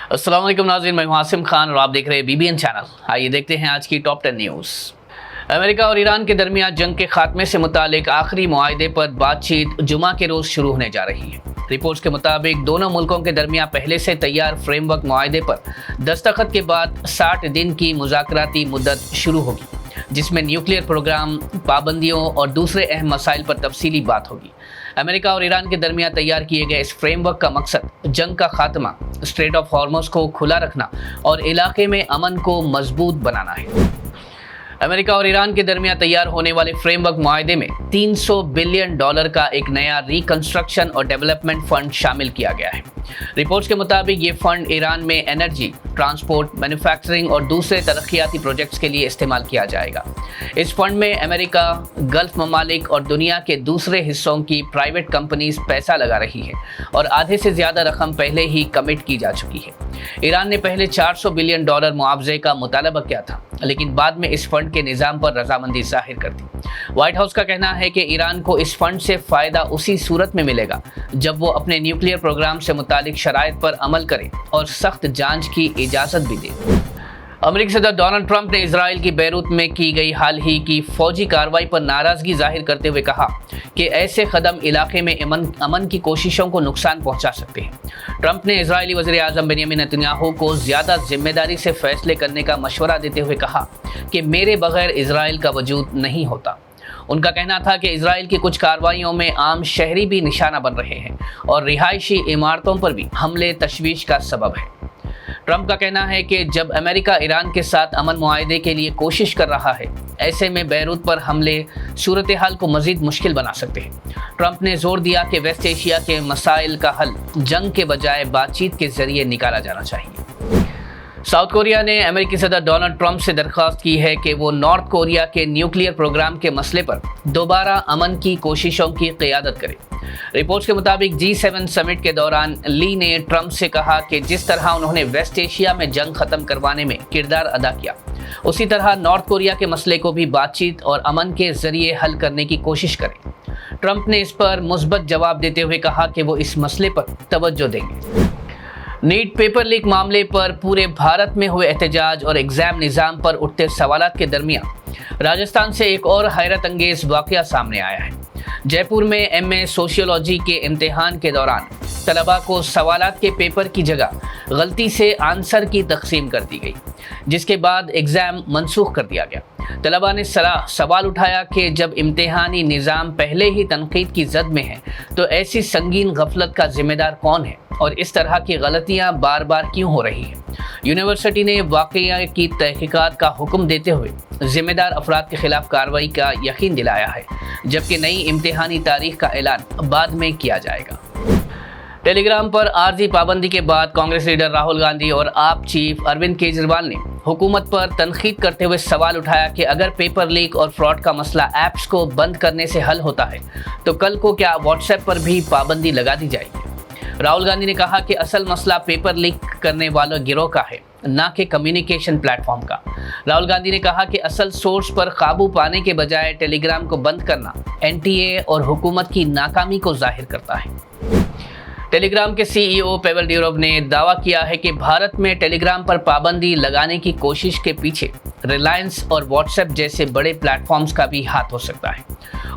अस्सलाम वालेकुम नाज़रीन, मैं हूं आसिम खान और आप देख रहे हैं बीबीएन चैनल। आइए देखते हैं आज की टॉप 10 न्यूज़। अमेरिका और ईरान के दरमियान जंग के खात्मे से मुतालिक आखिरी मुआहदे पर बातचीत जुमा के रोज़ शुरू होने जा रही है। रिपोर्ट्स के मुताबिक दोनों मुल्कों के दरमियान पहले से तैयार फ्रेमवर्क मुआहदे पर दस्तखत के बाद 60 दिन की मुज़ाकराती मुद्दत शुरू होगी, जिसमें न्यूक्लियर प्रोग्राम, पाबंदियों और दूसरे अहम मसाइल पर तफसीली बात होगी। अमेरिका और ईरान के दरमियान तैयार किए गए इस फ्रेमवर्क का मकसद जंग का खात्मा, स्ट्रेट ऑफ हॉर्मुज़ को खुला रखना और इलाके में अमन को मजबूत बनाना है। अमेरिका और ईरान के दरमियान तैयार होने वाले फ्रेमवर्क मुआहदे में $300 बिलियन का एक नया रिकंस्ट्रक्शन और डेवलपमेंट फंड शामिल किया गया है। रिपोर्ट्स के मुताबिक ये फंड ईरान में एनर्जी, ट्रांसपोर्ट, मैन्युफैक्चरिंग और दूसरे तरक्याती प्रोजेक्ट्स के लिए इस्तेमाल किया जाएगा। इस फंड में अमेरिका, गल्फ ममालिक और दुनिया के दूसरे हिस्सों की प्राइवेट कंपनीज पैसा लगा रही है और आधे से ज़्यादा रकम पहले ही कमिट की जा चुकी है। ईरान ने पहले $400 बिलियन मुआवजे का मुतालबा किया था, लेकिन बाद में इस फंड के निज़ाम पर रजामंदी जाहिर कर दी। व्हाइट हाउस का कहना है कि ईरान को इस फंड से फ़ायदा उसी सूरत में मिलेगा जब वो अपने न्यूक्लियर प्रोग्राम से मुतालिक शराइत पर अमल करे और सख्त जांच की इजाज़त भी दे। अमेरिकी सदर डोनाल्ड ट्रंप ने इजराइल की बैरूत में की गई हाल ही की फौजी कार्रवाई पर नाराज़गी जाहिर करते हुए कहा कि ऐसे कदम इलाके में अमन की कोशिशों को नुकसान पहुंचा सकते हैं। ट्रंप ने इजरायली वज़ीर आज़म बेंयामिन नेतन्याहू को ज़्यादा जिम्मेदारी से फैसले करने का मशवरा देते हुए कहा कि मेरे बगैर इजराइल का वजूद नहीं होता। उनका कहना था कि इजराइल की कुछ कार्रवाइयों में आम शहरी भी निशाना बन रहे हैं और रिहायशी इमारतों पर भी हमले तशवीश का सबब है। ट्रंप का कहना है कि जब अमेरिका ईरान के साथ अमन मुआहदे के लिए कोशिश कर रहा है, ऐसे में बैरूत पर हमले सूरत हाल को मज़ीद मुश्किल बना सकते हैं। ट्रंप ने जोर दिया कि वेस्ट एशिया के मसाइल का हल जंग के बजाय बातचीत के जरिए निकाला जाना चाहिए। साउथ कोरिया ने अमेरिकी सदर डोनाल्ड ट्रंप से दरख्वास्त की है कि वो नॉर्थ कोरिया के न्यूक्लियर प्रोग्राम के मसले पर दोबारा अमन की कोशिशों की क़ियादत करे। रिपोर्ट्स के मुताबिक G7 समिट के दौरान ली ने ट्रंप से कहा कि जिस तरह उन्होंने वेस्ट एशिया में जंग ख़त्म करवाने में किरदार अदा किया, उसी तरह नॉर्थ कोरिया के मसले को भी बातचीत और अमन के ज़रिए हल करने की कोशिश करें। ट्रंप ने इस पर मुस्बत जवाब देते हुए कहा कि वो इस मसले पर तवज्जो देंगे। नीट पेपर लीक मामले पर पूरे भारत में हुए एहतजाज और एग्ज़ाम निज़ाम पर उठते सवालात के दरमियान राजस्थान से एक और हैरत अंगेज़ वाक़या सामने आया है। जयपुर में MA सोशियोलॉजी के इम्तिहान के दौरान तलबा को सवालात के पेपर की जगह गलती से आंसर की तकसीम कर दी गई, जिसके बाद एग्ज़ाम मनसूख कर दिया गया। तलबा ने सवाल उठाया कि जब इम्तिहानी निज़ाम पहले ही तनकीद की जद में है तो ऐसी संगीन गफलत का जिम्मेदार कौन है और इस तरह की गलतियां बार बार क्यों हो रही हैं। यूनिवर्सिटी ने वाक़या की तहकीकात का हुक्म देते हुए जिम्मेदार अफराद के खिलाफ कार्रवाई का यकीन दिलाया है, जबकि नई इम्तिहानी तारीख का ऐलान बाद में किया जाएगा। टेलीग्राम पर आर्जी पाबंदी के बाद कांग्रेस लीडर राहुल गांधी और आप चीफ अरविंद केजरीवाल ने हुकूमत पर तनकीद करते हुए सवाल उठाया कि अगर पेपर लीक और फ्रॉड का मसला ऐप्स को बंद करने से हल होता है तो कल को क्या व्हाट्सएप पर भी पाबंदी लगा दी जाएगी। राहुल गांधी ने कहा कि असल मसला पेपर लीक करने वालों गिरोह का है, न कि कम्युनिकेशन प्लेटफॉर्म का। राहुल गांधी ने कहा कि असल सोर्स पर काबू पाने के बजाय टेलीग्राम को बंद करना NTA और हुकूमत की नाकामी को जाहिर करता है। टेलीग्राम के CEO पेवल ड्यूरोव ने दावा किया है कि भारत में टेलीग्राम पर पाबंदी लगाने की कोशिश के पीछे रिलायंस और व्हाट्सएप जैसे बड़े प्लेटफॉर्म्स का भी हाथ हो सकता है।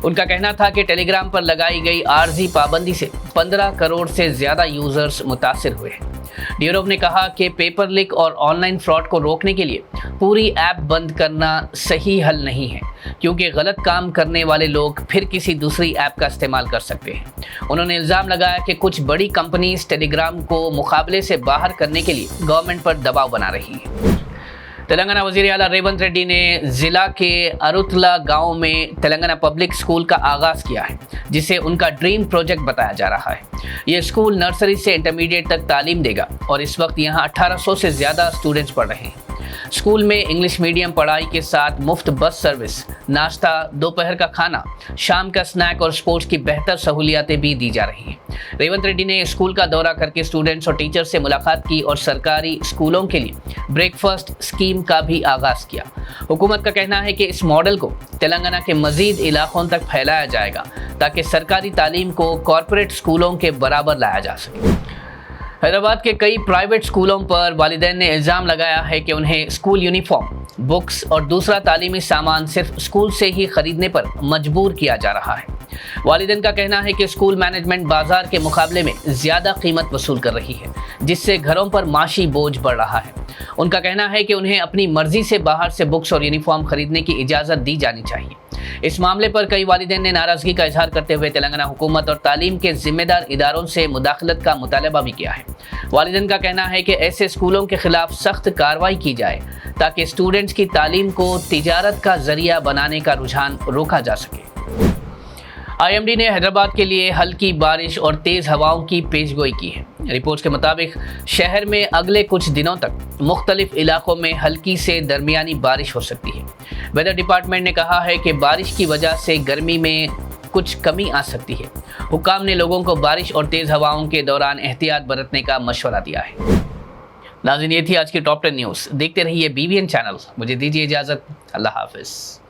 उनका कहना था कि टेलीग्राम पर लगाई गई आर्जी पाबंदी से 15 करोड़ से ज़्यादा यूज़र्स मुतासिर हुए हैं। ड्यूरोव ने कहा कि पेपर लीक और ऑनलाइन फ्रॉड को रोकने के लिए पूरी ऐप बंद करना सही हल नहीं है, क्योंकि गलत काम करने वाले लोग फिर किसी दूसरी ऐप का इस्तेमाल कर सकते हैं। उन्होंने इल्ज़ाम लगाया कि कुछ बड़ी कंपनीज टेलीग्राम को मुकाबले से बाहर करने के लिए गवर्नमेंट पर दबाव बना रही है। तेलंगाना वज़ीर आला रेवंत रेड्डी ने ज़िला के अरुतला गांव में तेलंगाना पब्लिक स्कूल का आगाज़ किया है, जिसे उनका ड्रीम प्रोजेक्ट बताया जा रहा है। ये स्कूल नर्सरी से इंटरमीडिएट तक तालीम देगा और इस वक्त यहाँ 1800 से ज़्यादा स्टूडेंट्स पढ़ रहे हैं। स्कूल में इंग्लिश मीडियम पढ़ाई के साथ मुफ्त बस सर्विस, नाश्ता, दोपहर का खाना, शाम का स्नैक और स्पोर्ट्स की बेहतर सहूलियातें भी दी जा रही हैं। रेवंत रेड्डी ने स्कूल का दौरा करके स्टूडेंट्स और टीचर्स से मुलाकात की और सरकारी स्कूलों के लिए ब्रेकफास्ट स्कीम का भी आगाज़ किया। हुकूमत का कहना है कि इस मॉडल को तेलंगाना के मज़ीद इलाकों तक फैलाया जाएगा ताकि सरकारी तालीम को कॉरपोरेट स्कूलों के बराबर लाया जा सके। حیدرآباد کے کئی پرائیویٹ اسکولوں پر والدین نے الزام لگایا ہے کہ انہیں اسکول یونیفارم، بکس اور دوسرا تعلیمی سامان صرف اسکول سے ہی خریدنے پر مجبور کیا جا رہا ہے۔ والدین کا کہنا ہے کہ اسکول مینجمنٹ بازار کے مقابلے میں زیادہ قیمت وصول کر رہی ہے، جس سے گھروں پر معاشی بوجھ بڑھ رہا ہے۔ ان کا کہنا ہے کہ انہیں اپنی مرضی سے باہر سے بکس اور یونیفارم خریدنے کی اجازت دی جانی چاہیے۔ اس معاملے پر کئی والدین نے ناراضگی کا اظہار کرتے ہوئے تلنگانہ حکومت اور تعلیم کے ذمہ دار اداروں سے مداخلت کا مطالبہ بھی کیا ہے۔ والدین کا کہنا ہے کہ ایسے اسکولوں کے خلاف سخت کارروائی کی جائے تاکہ اسٹوڈنٹس کی تعلیم کو تجارت کا ذریعہ بنانے کا رجحان روکا جا سکے۔ IMD نے حیدرآباد کے لیے ہلکی بارش اور تیز ہواؤں کی پیشگوئی کی ہے۔ رپورٹس کے مطابق شہر میں اگلے کچھ دنوں تک مختلف علاقوں میں ہلکی سے درمیانی بارش ہو سکتی ہے۔ ویدر ڈپارٹمنٹ نے کہا ہے کہ بارش کی وجہ سے گرمی میں کچھ کمی آ سکتی ہے۔ حکام نے لوگوں کو بارش اور تیز ہواؤں کے دوران احتیاط برتنے کا مشورہ دیا ہے۔ ناظرین، یہ تھی آج کی ٹاپ 10 نیوز۔ دیکھتے رہیے BBN چینل۔ مجھے دیجیے اجازت۔ اللہ حافظ۔